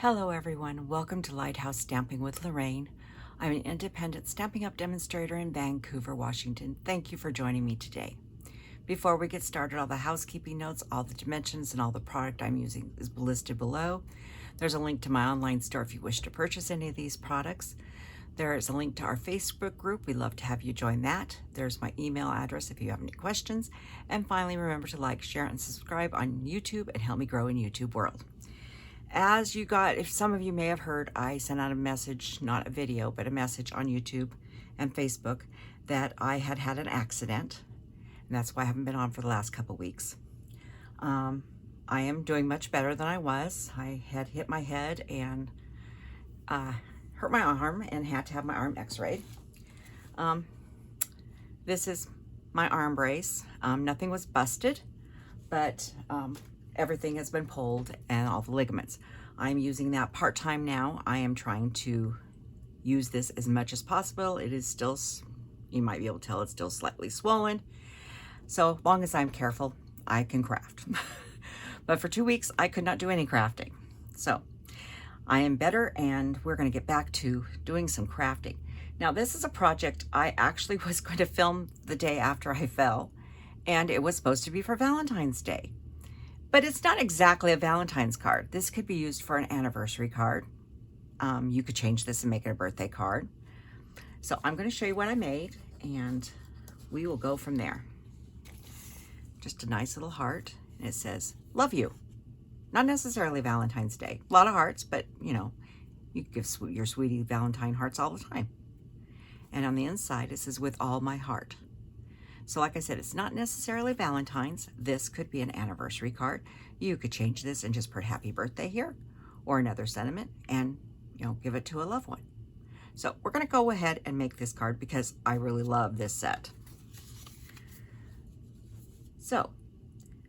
Hello everyone, welcome to Lighthouse Stamping with Lorraine. I'm an independent Stampin' Up! Demonstrator in Vancouver, Washington. Thank you for joining me today. Before we get started, all the housekeeping notes, all the dimensions, and all the product I'm using is listed below. There's a link to my online store if you wish to purchase any of these products. There is a link to our Facebook group. We'd love to have you join that. There's my email address if you have any questions. And finally, remember to like, share, and subscribe on YouTube and help me grow in YouTube world. As you got, if some of you may have heard, I sent out a message, not a video, but a message on YouTube and Facebook that I had had an accident, and that's why I haven't been on for the last couple weeks. I am doing much better than I was. I had hit my head and hurt my arm and had to have my arm x-rayed. This is my arm brace. Nothing was busted, but everything has been pulled and all the ligaments. I'm using that part-time now. I am trying to use this as much as possible. It is still, you might be able to tell, it's still slightly swollen. So as long as I'm careful, I can craft. But for 2 weeks, I could not do any crafting. So I am better and we're gonna get back to doing some crafting. Now this is a project I actually was going to film the day after I fell, and it was supposed to be for Valentine's Day. But it's not exactly a Valentine's card. This could be used for an anniversary card. You could change this and make it a birthday card. So I'm going to show you what I made, and we will go from there. Just a nice little heart, and it says, love you. Not necessarily Valentine's Day. A lot of hearts, but you know, you can give your sweetie Valentine hearts all the time. And on the inside, it says, with all my heart. So like I said, it's not necessarily Valentine's. This could be an anniversary card. You could change this and just put happy birthday here or another sentiment and, you know, give it to a loved one. So we're going to go ahead and make this card because I really love this set. So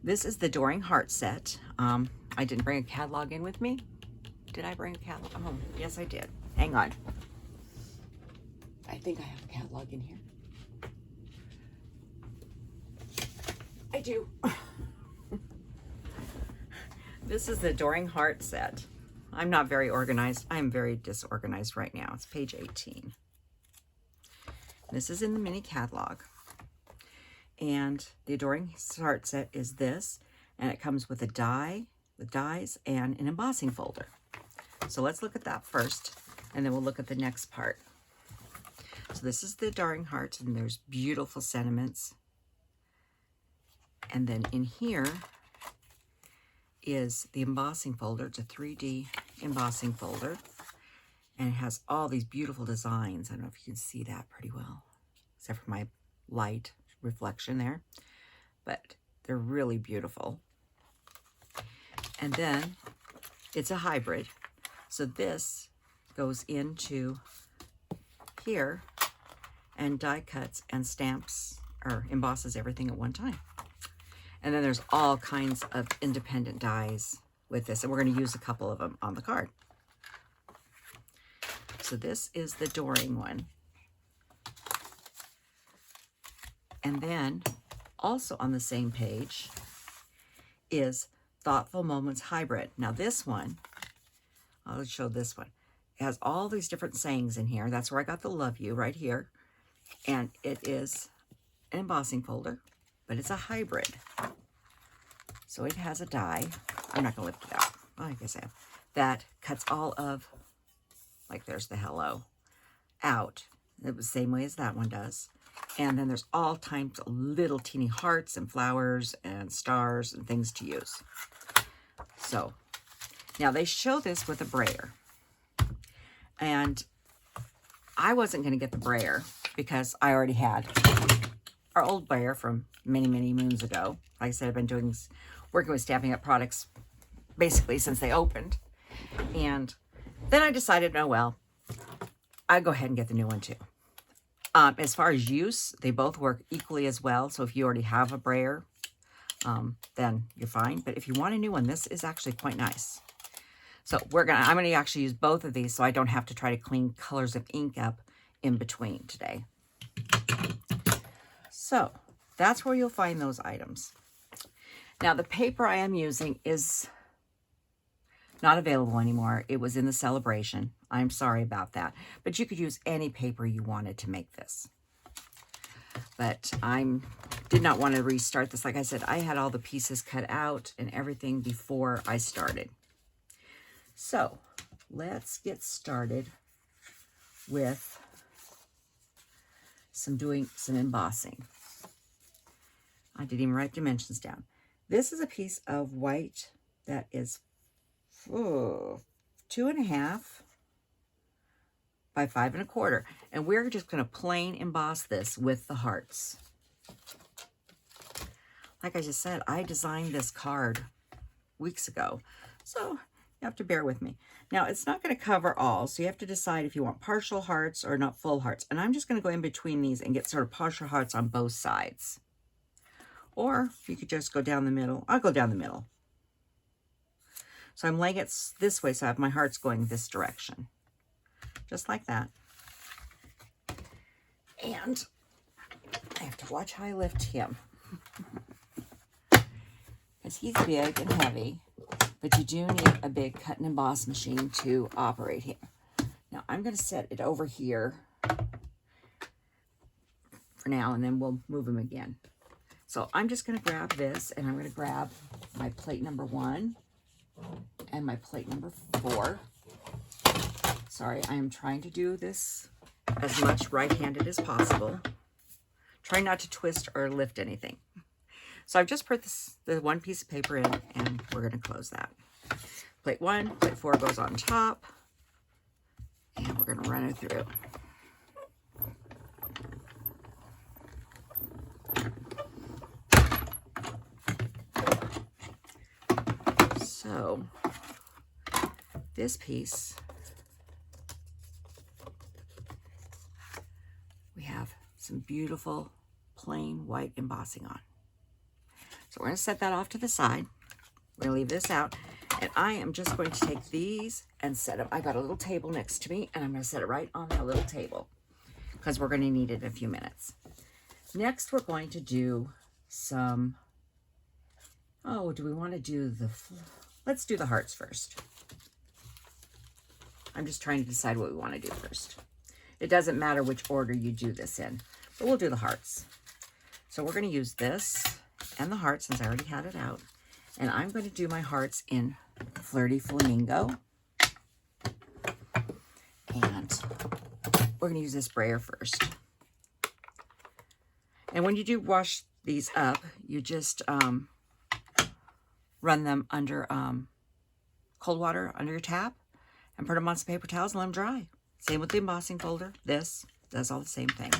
this is the Adoring Heart set. I didn't bring a catalog in with me. Did I bring a catalog? Oh, yes, I did. Hang on. I think I have a catalog in here. I do. This is the Adoring Heart set. I'm not very organized. I'm very disorganized right now. It's page 18. This is in the mini catalog. And the Adoring Heart set is this, and it comes with a die, with dies, and an embossing folder. So let's look at that first, and then we'll look at the next part. So this is the Adoring Heart, and there's beautiful sentiments. And then in here is the embossing folder. It's a 3D embossing folder. And it has all these beautiful designs. I don't know if you can see that pretty well, except for my light reflection there. But they're really beautiful. And then it's a hybrid. So this goes into here and die cuts and stamps or embosses everything at one time. And then there's all kinds of independent dies with this, and we're going to use a couple of them on the card. So this is the Adoring one. And then also on the same page is Thoughtful Moments Hybrid. Now this one, I'll show this one. It has all these different sayings in here. That's where I got the love you right here. And it is an embossing folder, but it's a hybrid. So it has a die. I'm not going to lift it out. Well, I guess I have. That cuts all of, like there's the hello, out. It was the same way as that one does. And then there's all types of little teeny hearts and flowers and stars and things to use. So now they show this with a brayer. And I wasn't going to get the brayer because I already had our old brayer from many, many moons ago. Like I said, I've been working with Stampin' Up! Products basically since they opened. And then I decided, oh, well, I'd go ahead and get the new one too. As far as use, they both work equally as well. So if you already have a brayer, then you're fine. But if you want a new one, this is actually quite nice. So I'm gonna actually use both of these so I don't have to try to clean colors of ink up in between today. So that's where you'll find those items. Now the paper I am using is Not available anymore. It was in the celebration. I'm sorry about that. But you could use any paper you wanted to make this. But I did not want to restart this. Like I said, I had all the pieces cut out and everything before I started. So let's get started with doing some embossing. I didn't even write dimensions down. This is a piece of white that is 2.5 by 5 1/4. And we're just going to plain emboss this with the hearts. Like I just said, I designed this card weeks ago, so you have to bear with me. Now, it's not going to cover all, so you have to decide if you want partial hearts or not full hearts. And I'm just going to go in between these and get sort of partial hearts on both sides. Or you could just go down the middle. I'll go down the middle. So I'm laying it this way, so I have my hearts going this direction. Just like that. And I have to watch how I lift him. Because he's big and heavy, but you do need a big cut and emboss machine to operate him. Now I'm going to set it over here for now, and then we'll move him again. So I'm just going to grab this, and I'm going to grab my plate number 1 and my plate number 4. Sorry, I am trying to do this as much right-handed as possible. Try not to twist or lift anything. So I've just put the one piece of paper in, and we're going to close that. Plate 1, plate 4 goes on top, and we're going to run it through. So this piece, we have some beautiful plain white embossing on. So we're going to set that off to the side. We're going to leave this out. And I am just going to take these and set them. I got a little table next to me, and I'm going to set it right on that little table because we're going to need it in a few minutes. Next, we're going to do some, do we want to do let's do the hearts first. I'm just trying to decide what we want to do first. It doesn't matter which order you do this in, but we'll do the hearts. So we're going to use this and the heart since I already had it out. And I'm going to do my hearts in Flirty Flamingo. And we're going to use this brayer first. And when you do wash these up, you just run them under cold water under your tap and put them on some paper towels and let them dry. Same with the embossing folder. This does all the same thing.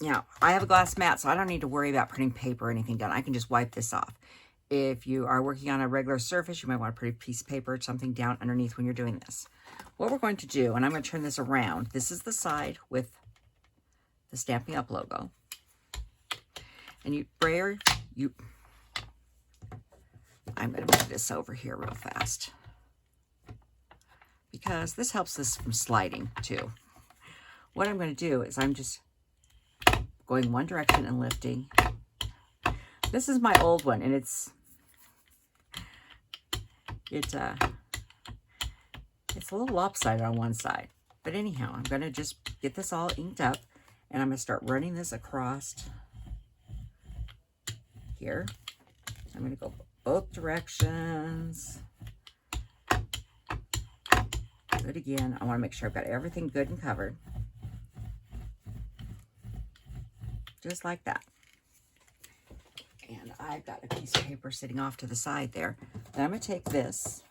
Now, I have a glass mat, so I don't need to worry about putting paper or anything down. I can just wipe this off. If you are working on a regular surface, you might want to put a piece of paper or something down underneath when you're doing this. What we're going to do, and I'm going to turn this around. This is the side with the Stampin' Up logo. And you brayer, I'm going to move this over here real fast, because this helps this from sliding too. What I'm going to do is I'm just going one direction and lifting. This is my old one, and it's a little lopsided on one side. But anyhow, I'm going to just get this all inked up, and I'm going to start running this across here. I'm going to go both directions. Do it again. I want to make sure I've got everything good and covered. Just like that. And I've got a piece of paper sitting off to the side there. Then I'm going to take this,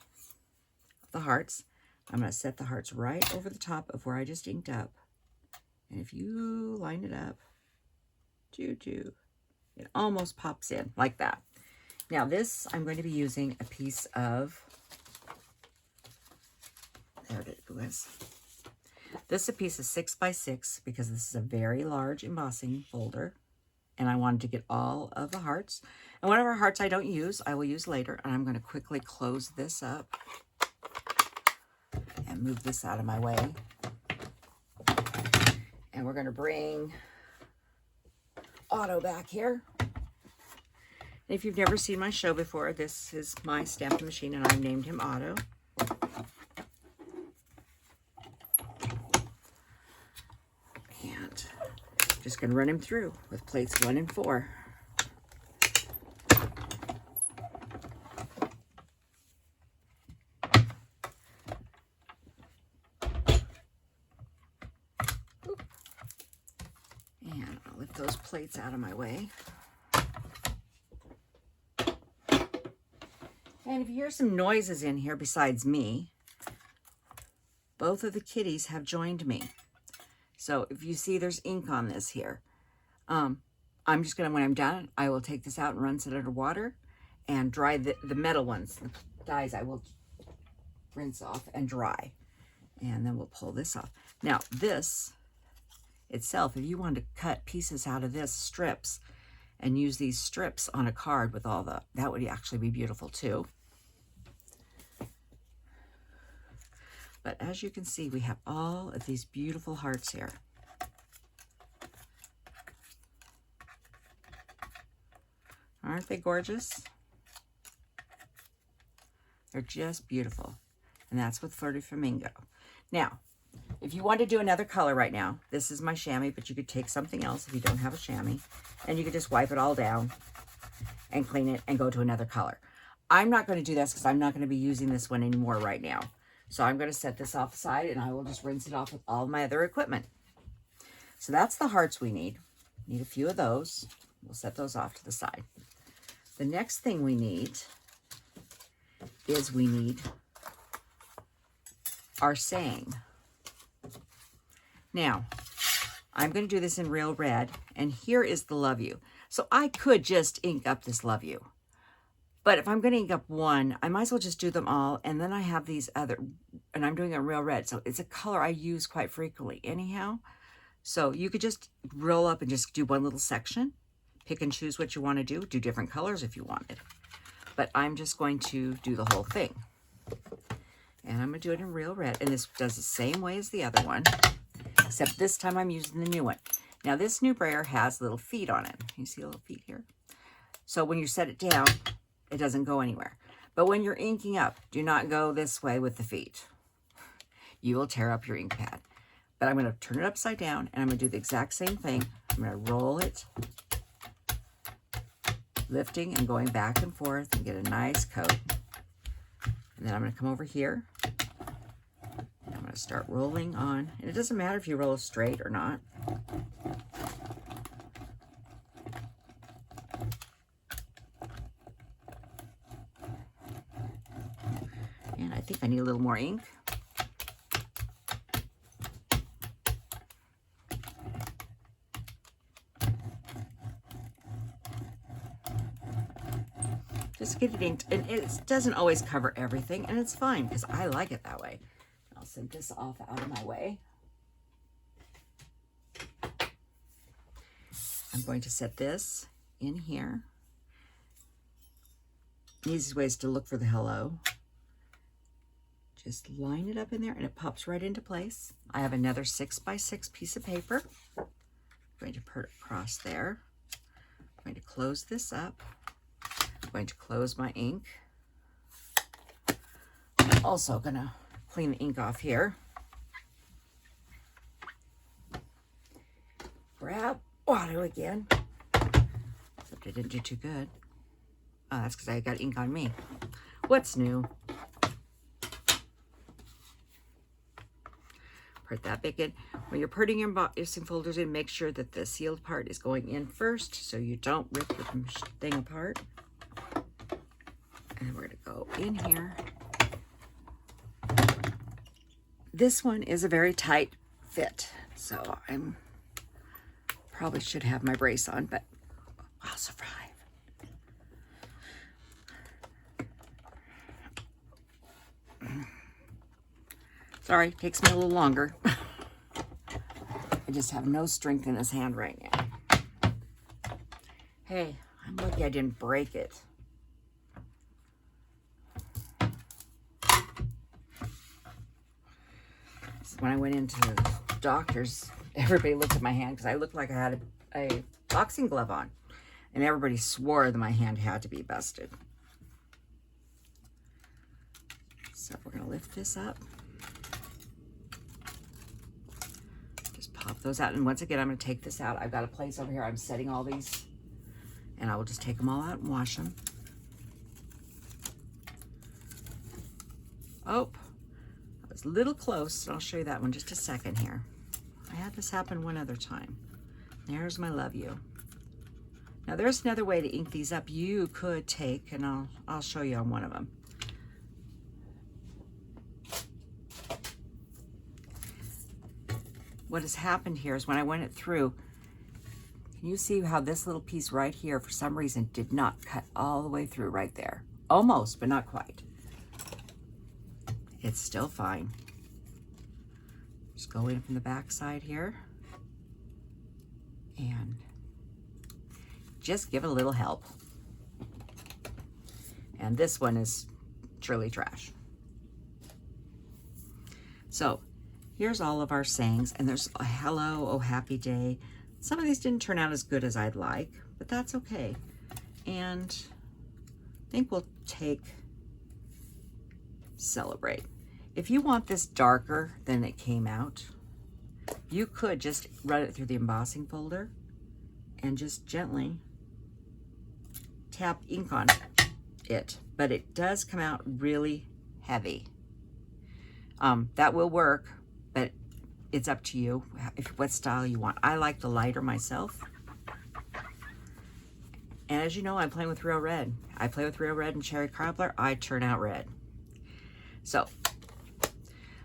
the hearts. I'm going to set the hearts right over the top of where I just inked up. And if you line it up, it almost pops in like that. Now this, I'm going to be using a piece of, there it was. This is a piece of 6 by 6 because this is a very large embossing folder. And I wanted to get all of the hearts. And whatever hearts I don't use, I will use later. And I'm going to quickly close this up and move this out of my way. And we're going to bring Otto back here. If you've never seen my show before, this is my stamping machine, and I've named him Otto. And just going to run him through with plates 1 and 4. And I'll lift those plates out of my way. And if you hear some noises in here besides me, both of the kitties have joined me. So if you see there's ink on this here, I'm just going to, when I'm done, I will take this out and rinse it under water and dry the metal ones. The dyes I will rinse off and dry. And then we'll pull this off. Now this itself, if you want to cut pieces out of this, strips, and use these strips on a card with all that would actually be beautiful too. But as you can see, we have all of these beautiful hearts here. Aren't they gorgeous? They're just beautiful. And that's with Flirty Flamingo. Now, if you want to do another color right now, this is my chamois, but you could take something else if you don't have a chamois, and you could just wipe it all down and clean it and go to another color. I'm not going to do this because I'm not going to be using this one anymore right now. So I'm going to set this off aside, and I will just rinse it off with all my other equipment. So that's the hearts we need. Need a few of those. We'll set those off to the side. The next thing we need is our saying. Now, I'm going to do this in real red, and here is the love you. So I could just ink up this love you. But if I'm going to ink up one, I might as well just do them all. And then I have these other, and I'm doing a real red. So it's a color I use quite frequently anyhow. So you could just roll up and just do one little section. Pick and choose what you want to do. Do different colors if you wanted. But I'm just going to do the whole thing. And I'm going to do it in real red. And this does the same way as the other one. Except this time I'm using the new one. Now this new brayer has little feet on it. You see little feet here? So when you set it down, it doesn't go anywhere. But when you're inking up, do not go this way with the feet. You will tear up your ink pad. But I'm going to turn it upside down, and I'm going to do the exact same thing. I'm going to roll it, lifting and going back and forth and get a nice coat. And then I'm going to come over here. And I'm going to start rolling on. And it doesn't matter if you roll straight or not. And I think I need a little more ink. Just get it inked. And it doesn't always cover everything, and it's fine because I like it that way. I'll set this off out of my way. I'm going to set this in here. The easiest way is to look for the hello. Just line it up in there and it pops right into place. I have another 6x6 piece of paper. I'm going to put it across there. I'm going to close this up. I'm going to close my ink. I'm also going to clean the ink off here. Grab water again. Except I didn't do too good. Oh, that's because I got ink on me. What's new? Put that back in. When you're putting your embossing folders in, make sure that the sealed part is going in first so you don't rip the thing apart. And we're going to go in here. This one is a very tight fit, so I'm probably should have my brace on, but I'll survive. Sorry, takes me a little longer. I just have no strength in this hand right now. Hey, I'm lucky I didn't break it. When I went into the doctor's, everybody looked at my hand because I looked like I had a boxing glove on. And everybody swore that my hand had to be busted. So we're going to lift this up. Just pop those out. And once again, I'm going to take this out. I've got a place over here. I'm setting all these. And I will just take them all out and wash them. Oh, I was a little close. I'll show you that one just a second here. I had this happen one other time. There's my love you. Now there's another way to ink these up. You could take, and I'll show you on one of them. What has happened here is when I went it through, can you see how this little piece right here, for some reason, did not cut all the way through right there? Almost, but not quite. It's still fine. Just go in from the back side here and just give it a little help. And this one is truly trash. So here's all of our sayings, and there's a hello, oh happy day. Some of these didn't turn out as good as I'd like, but that's okay. And I think we'll take celebrate. If you want this darker than it came out, you could just run it through the embossing folder and just gently tap ink on it, but it does come out really heavy. That will work, but it's up to you what style you want. I like the lighter myself. And as you know, I'm playing with real red. I play with real red and cherry cobbler. I turn out red. So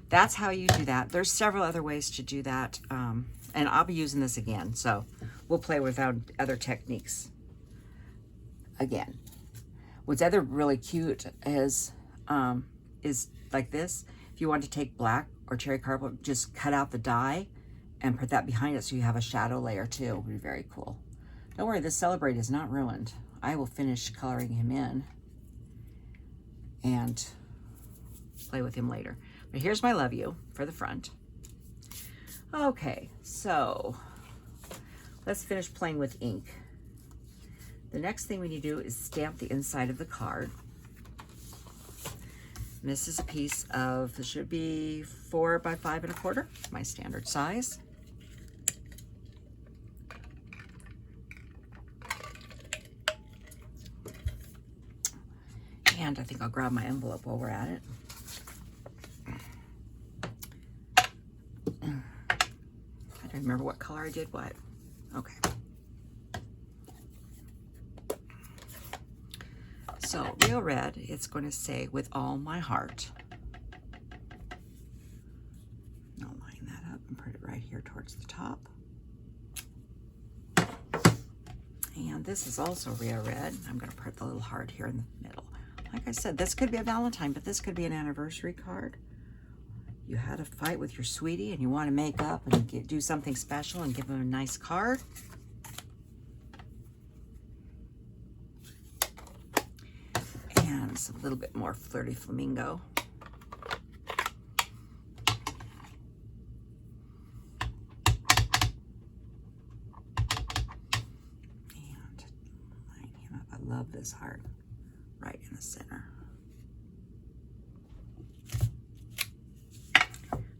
that's how you do that. There's several other ways to do that. And I'll be using this again. So we'll play with other techniques again. What's other really cute is like this. If you want to take black or cherry cobbler, just cut out the die and put that behind it so you have a shadow layer too. It would be very cool. Don't worry, this Celebrate is not ruined. I will finish coloring him in and play with him later. But here's my love you for the front. Okay, so let's finish playing with ink. The next thing we need to do is stamp the inside of the card. And this is a piece of, this should be 4 by 5 1/4, my standard size. And I think I'll grab my envelope while we're at it. I don't remember what color I did what. Okay. So real red, it's going to say with all my heart. I'll line that up and put it right here towards the top. And this is also real red. I'm going to put the little heart here in the middle. Like I said, this could be a Valentine, but this could be an anniversary card. You had a fight with your sweetie and you want to make up and do something special and give them a nice card. And it's a little bit more Flirty Flamingo. And line him up. I love this heart right in the center.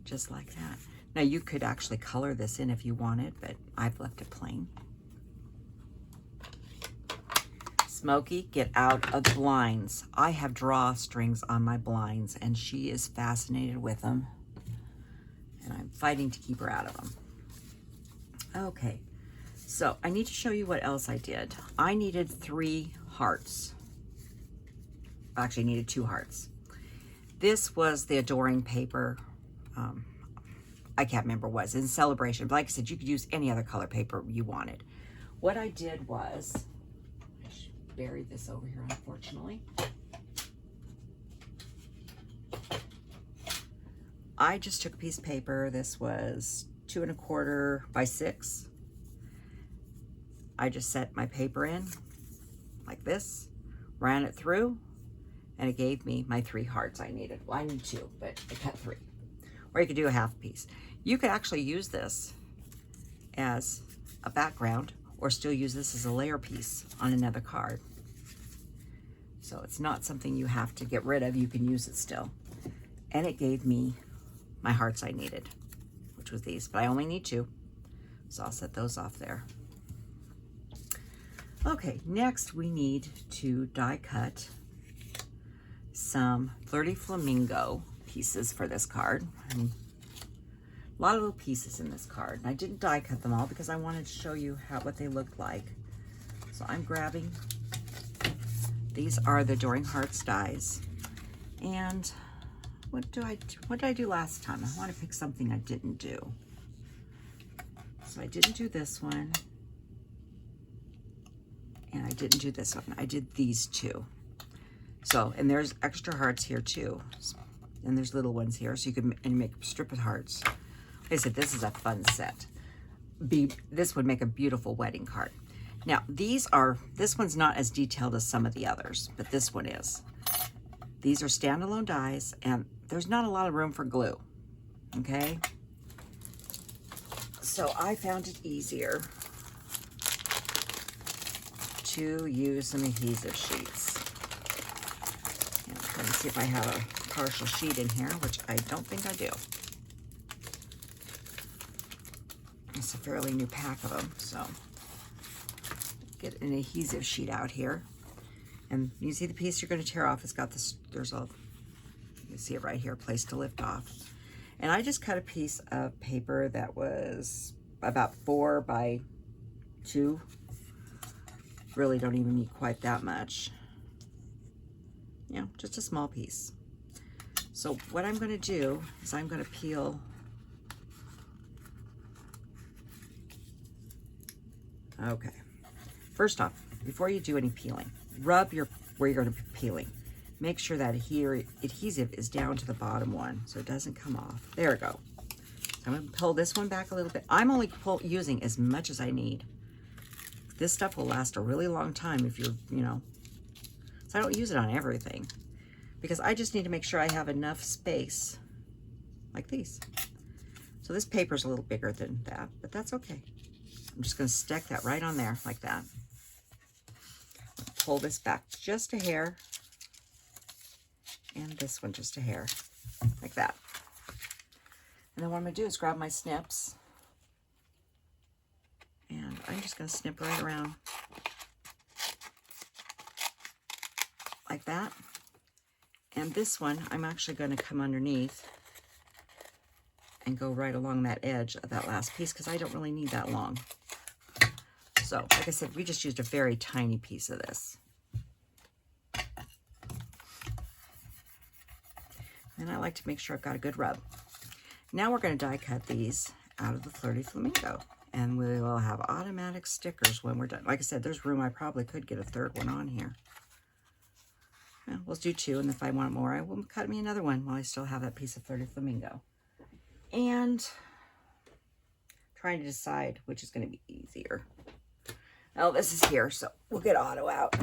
Just like that. Now you could actually color this in if you wanted, but I've left it plain. Smokey, get out of the blinds. I have drawstrings on my blinds and she is fascinated with them. And I'm fighting to keep her out of them. Okay, so I need to show you what else I did. I needed 3 hearts. Actually, I needed 2 hearts. This was the Adoring paper. I can't remember what it was in Celebration, but like I said, you could use any other color paper you wanted. What I did was, I should bury this over here, unfortunately. I just took a piece of paper. This was 2 1/4 by 6. I just set my paper in like this, ran it through, and it gave me my 3 hearts I needed. Well, I need 2, but I cut 3. Or you could do a half piece. You could actually use this as a background, or still use this as a layer piece on another card. So it's not something you have to get rid of. You can use it still. And it gave me my hearts I needed, which was these, but I only need 2. So I'll set those off there. Okay, next we need to die cut some Flirty Flamingo pieces for this card. And a lot of little pieces in this card. And I didn't die cut them all because I wanted to show you what they looked like. So I'm grabbing, these are the Adoring Hearts dies. And what did I do last time? I want to pick something I didn't do. So I didn't do this one. And I didn't do this one. I did these 2. So, and there's extra hearts here too. And there's little ones here, so you can make a strip of hearts. Like I said, this is a fun set. This would make a beautiful wedding card. Now, this one's not as detailed as some of the others, but this one is. These are standalone dies, and there's not a lot of room for glue, okay? So I found it easier to use some adhesive sheets. And let me see if I have a partial sheet in here, which I don't think I do. It's a fairly new pack of them, so get an adhesive sheet out here. And you see the piece you're going to tear off, it's got this, there's a, you can see it right here, place to lift off. And I just cut a piece of paper that was about 4 by 2. Really don't even need quite that much. You know, just a small piece. So what I'm going to do is I'm going to peel. Okay. First off, before you do any peeling, rub where you're going to be peeling. Make sure that adhesive is down to the bottom one so it doesn't come off. There we go. So I'm going to pull this one back a little bit. I'm only using as much as I need. This stuff will last a really long time if you're, you know. So I don't use it on everything because I just need to make sure I have enough space like these. So this paper's a little bigger than that, but that's okay. I'm just going to stick that right on there like that. Pull this back just a hair, and this one just a hair, like that. And then what I'm going to do is grab my snips, and I'm just going to snip right around like that. And this one, I'm actually going to come underneath and go right along that edge of that last piece because I don't really need that long. So, like I said, we just used a very tiny piece of this. And I like to make sure I've got a good rub. Now we're going to die cut these out of the Flirty Flamingo. And we will have automatic stickers when we're done. Like I said, there's room. I probably could get a third one on here. Well, we'll do 2, and if I want more, I will cut me another one while I still have that piece of Flirty Flamingo. And trying to decide which is going to be easier. Oh, this is here, so we'll get Auto out.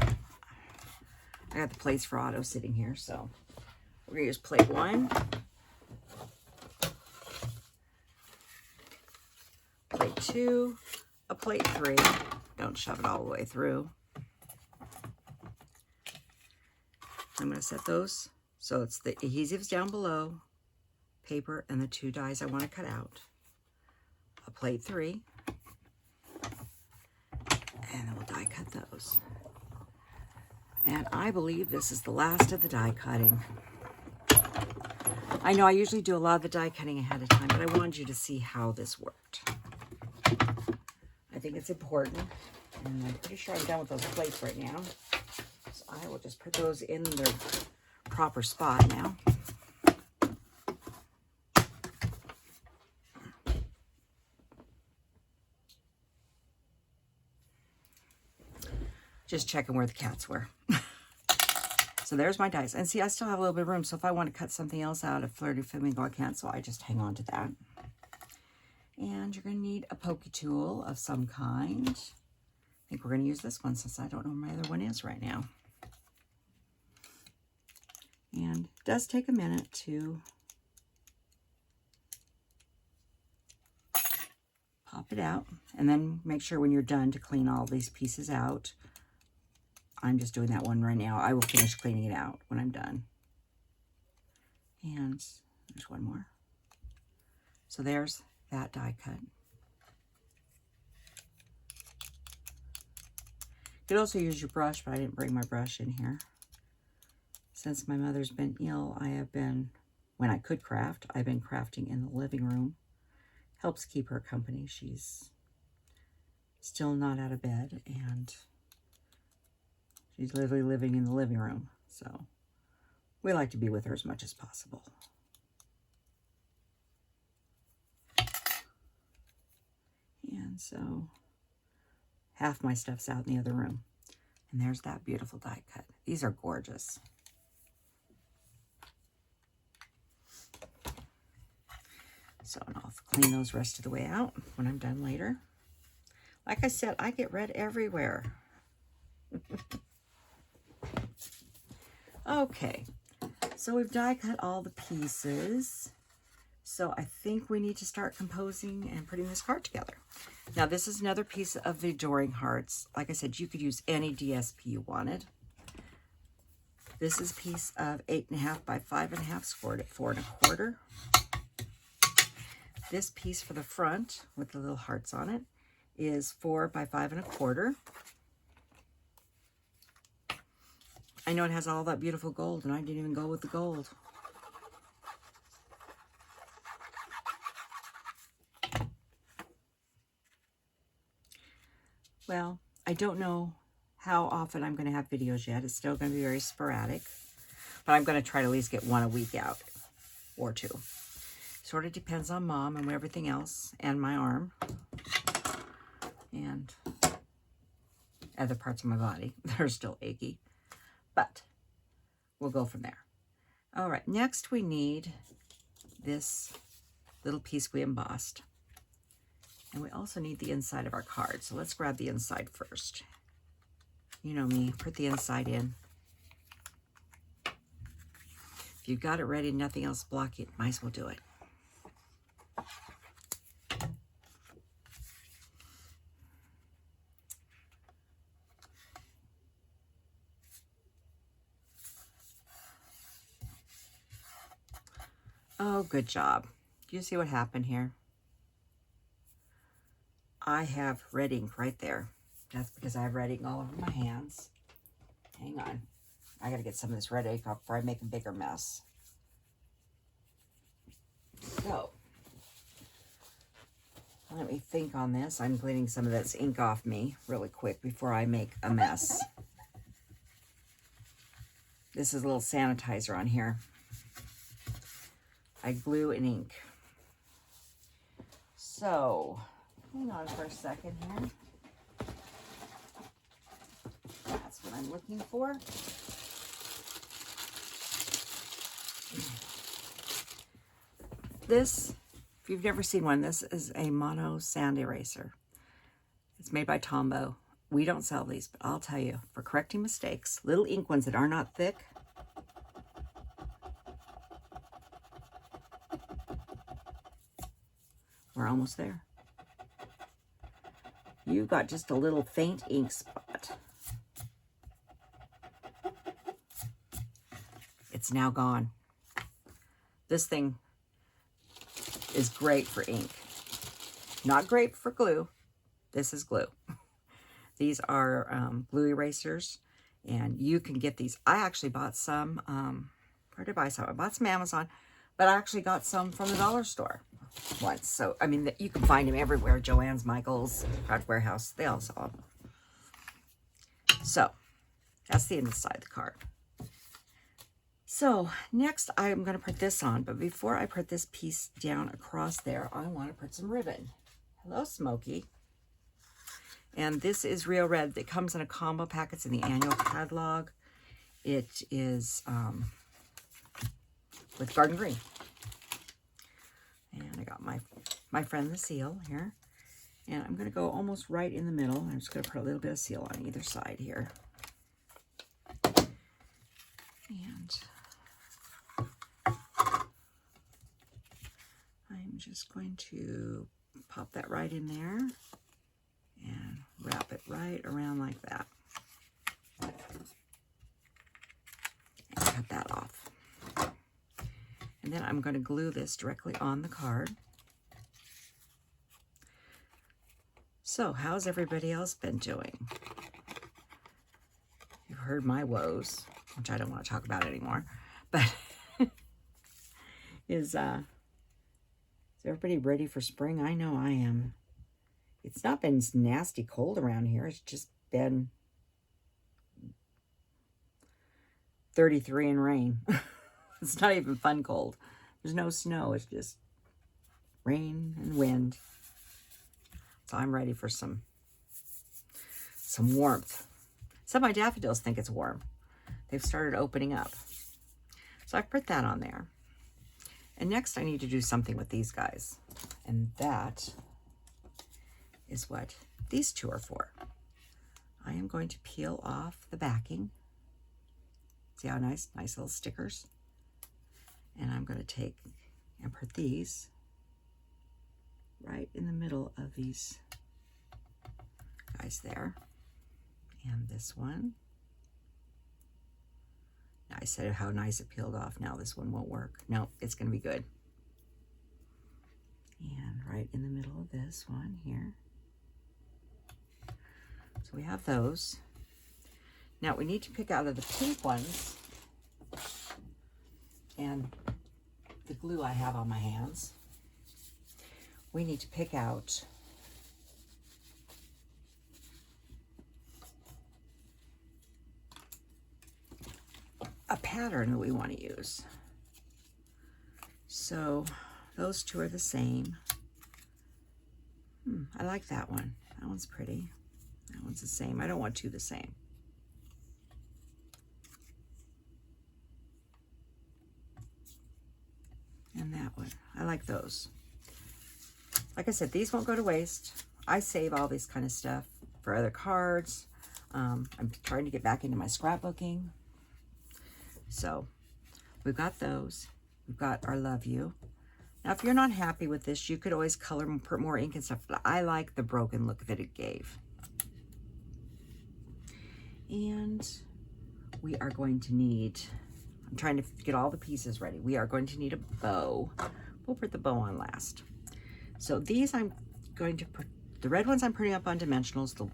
I got the plates for Auto sitting here, so we're going to use plate 1, plate 2, a plate 3. Don't shove it all the way through. I'm going to set those so it's the adhesives down below, paper, and the 2 dies I want to cut out. A plate 3. And then we'll die cut those. And I believe this is the last of the die cutting. I know I usually do a lot of the die cutting ahead of time, but I wanted you to see how this worked. I think it's important. And I'm pretty sure I'm done with those plates right now. So I will just put those in their proper spot now. Just checking where the cats were. So there's my dies. And see, I still have a little bit of room. So if I want to cut something else out of Flirty Flamingo, I can. So I just hang on to that. And you're going to need a pokey tool of some kind. I think we're going to use this one since I don't know where my other one is right now. And it does take a minute to pop it out, and then make sure when you're done to clean all these pieces out. I'm just doing that one right now. I will finish cleaning it out when I'm done. And there's one more. So there's that die cut. You could also use your brush, but I didn't bring my brush in here. Since my mother's been ill, I have been, when I could craft, I've been crafting in the living room. Helps keep her company. She's still not out of bed, and she's literally living in the living room. So we like to be with her as much as possible. And so half my stuff's out in the other room. And there's that beautiful die cut. These are gorgeous. So I'll clean those rest of the way out when I'm done later. Like I said, I get red everywhere. Okay, so we've die cut all the pieces. So I think we need to start composing and putting this card together. Now this is another piece of the Adoring Hearts. Like I said, you could use any DSP you wanted. This is a piece of 8.5 by 5.5, scored at 4 1/4. This piece for the front with the little hearts on it is 4 by 5 1/4. I know it has all that beautiful gold, and I didn't even go with the gold. Well, I don't know how often I'm going to have videos yet. It's still going to be very sporadic, but I'm going to try to at least get one a week out, or two. Sort of depends on Mom and everything else, and my arm, and other parts of my body that are still achy. But we'll go from there. All right, next we need this little piece we embossed. And we also need the inside of our card. So let's grab the inside first. You know me, put the inside in. If you've got it ready and nothing else block it, might as well do it. Oh, good job. Do you see what happened here? I have red ink right there. That's because I have red ink all over my hands. Hang on. I got to get some of this red ink off before I make a bigger mess. So, let me think on this. I'm cleaning some of this ink off me really quick before I make a mess. This is a little sanitizer on here. I glue and ink. So, hang on for a second here. That's what I'm looking for. This, if you've never seen one, this is a mono sand eraser. It's made by Tombow. We don't sell these, but I'll tell you, for correcting mistakes, little ink ones that are not thick, we're almost there. You've got just a little faint ink spot. It's now gone. This thing is great for ink. Not great for glue. This is glue. These are glue erasers, and you can get these. I actually bought some, where did I buy some? I bought some Amazon, but I actually got some from the dollar store once. So, I mean, you can find them everywhere. Joann's, Michael's, Craft Warehouse, they all sell them. So, that's the inside of the card. So, next I'm going to put this on, but before I put this piece down across there, I want to put some ribbon. Hello, Smokey. And this is Real Red. It comes in a combo pack. It's in the annual catalog. It is with Garden Green. And I got my friend the seal here. And I'm going to go almost right in the middle. I'm just going to put a little bit of seal on either side here. And I'm just going to pop that right in there and wrap it right around like that. And cut that off. And then I'm going to glue this directly on the card. So, how's everybody else been doing? You've heard my woes, which I don't want to talk about anymore, but is everybody ready for spring? I know I am. It's not been nasty cold around here. It's just been 33 and rain. It's not even fun cold. There's no snow. It's just rain and wind. So I'm ready for some warmth. Some of my daffodils think it's warm. They've started opening up. So I put that on there. And next I need to do something with these guys. And that is what these two are for. I am going to peel off the backing. See how nice? Nice little stickers. And I'm going to take and put these right in the middle of these guys there. And this one. Now I said how nice it peeled off. Now this one won't work. No, it's going to be good. And right in the middle of this one here. So we have those. Now we need to pick out of the pink ones and the glue I have on my hands. We need to pick out a pattern that we want to use. So those two are the same. I like that one. That one's pretty. That one's the same. I don't want two the same. And that one. I like those. Like I said, these won't go to waste. I save all this kind of stuff for other cards. I'm trying to get back into my scrapbooking. So we've got those. We've got our Love You. Now, if you're not happy with this, you could always color and put more ink and stuff. But I like the broken look that it gave. And we are going to need, I'm trying to get all the pieces ready. We are going to need a bow. We'll put the bow on last. So these I'm going to put, the red ones I'm putting up on Dimensionals, the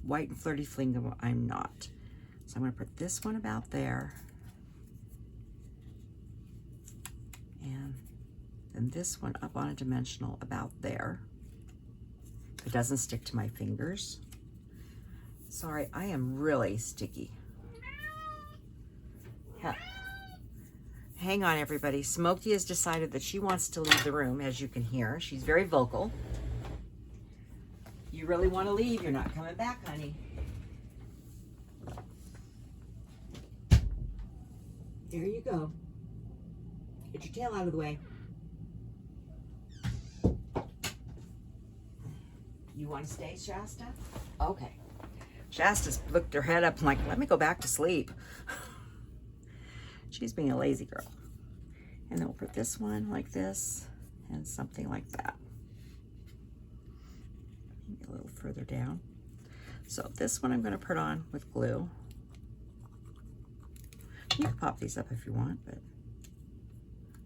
white and Flirty Flamingo I'm not. So I'm going to put this one about there. And then this one up on a Dimensional about there. It doesn't stick to my fingers. Sorry, I am really sticky. Yeah. Hang on, everybody. Smokey has decided that she wants to leave the room, as you can hear. She's very vocal. You really want to leave? You're not coming back, honey. There you go. Get your tail out of the way. You want to stay, Shasta? Okay. Shasta's looked her head up and like, let me go back to sleep. She's being a lazy girl. And then we'll put this one like this and something like that. Maybe a little further down. So this one I'm going to put on with glue. You can pop these up if you want, but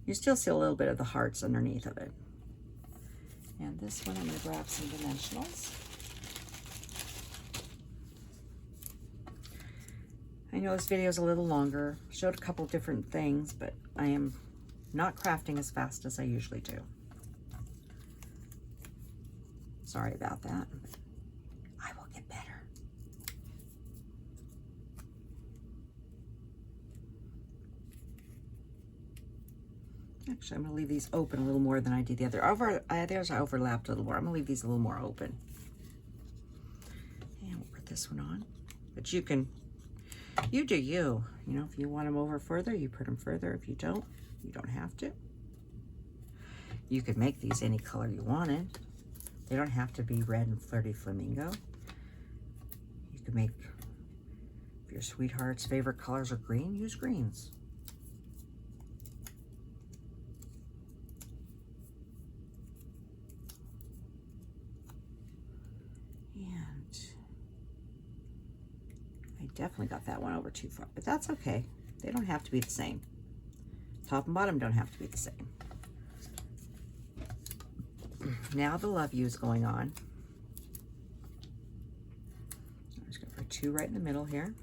you still see a little bit of the hearts underneath of it. And this one I'm going to grab some Dimensionals. I know this video is a little longer. Showed a couple different things, but I am not crafting as fast as I usually do. Sorry about that. I will get better. Actually, I'm going to leave these open a little more than I did the other. Theirs I overlapped a little more. I'm going to leave these a little more open. And we'll put this one on. But you can, you do you. You know, if you want them over further, you put them further. If you don't have to. You could make these any color you wanted. They don't have to be red and Flirty Flamingo. You could make, if your sweetheart's favorite colors are green, use greens. And I definitely got that one over too far, but that's okay. They don't have to be the same. Top and bottom don't have to be the same. Now the love you is going on. I'm just going to put 2 right in the middle here.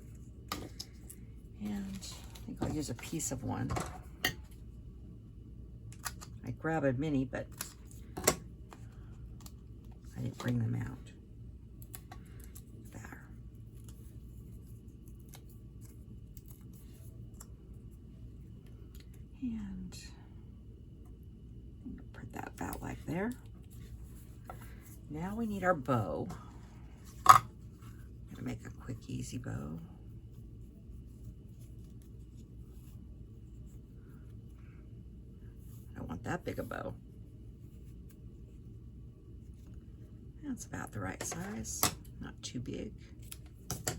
And I think I'll use a piece of one. I grab a mini, but I didn't bring them out. There. And I'm gonna put that about like there. Now we need our bow. I'm gonna make a quick, easy bow. I don't want that big a bow. That's about the right size, not too big. And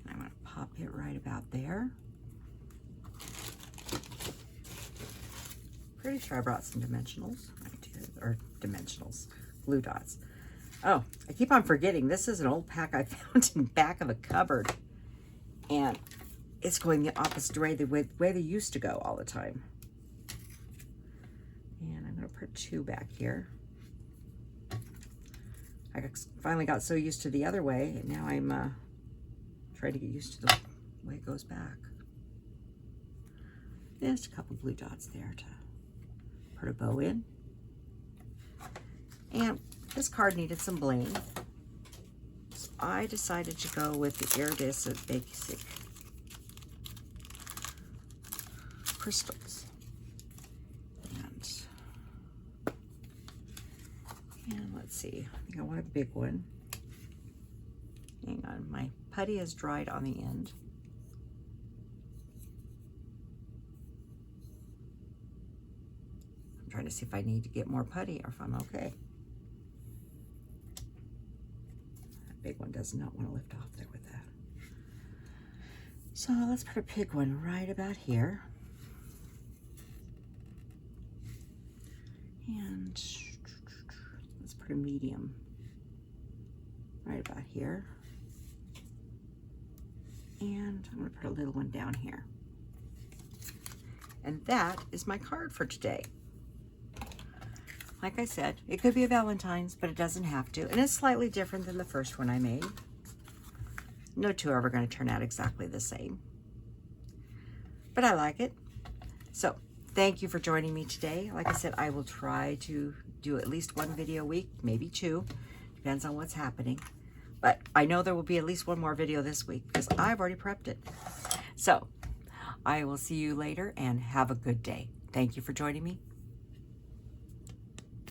I'm gonna pop it right about there. Pretty sure I brought some dimensionals right here, or dimensionals, glue dots. Oh, I keep on forgetting, this is an old pack I found in the back of a cupboard. And it's going the opposite way, the way they used to go all the time. And I'm gonna put 2 back here. I finally got so used to the other way, and now I'm trying to get used to the way it goes back. Just a couple blue dots there to put a bow in. And this card needed some bling, so I decided to go with the Iridescent Basic crystals. And let's see, I think I want a big one. Hang on, my putty has dried on the end. I'm trying to see if I need to get more putty or if I'm okay. That big one does not want to lift off there with that. So let's put a big one right about here. And let's put a medium right about here. And I'm going to put a little one down here. And that is my card for today. Like I said, it could be a Valentine's, but it doesn't have to. And it's slightly different than the first one I made. No two are ever going to turn out exactly the same. But I like it. So, thank you for joining me today. Like I said, I will try to do at least 1 video a week, maybe 2. Depends on what's happening. But I know there will be at least 1 more video this week because I've already prepped it. So, I will see you later and have a good day. Thank you for joining me.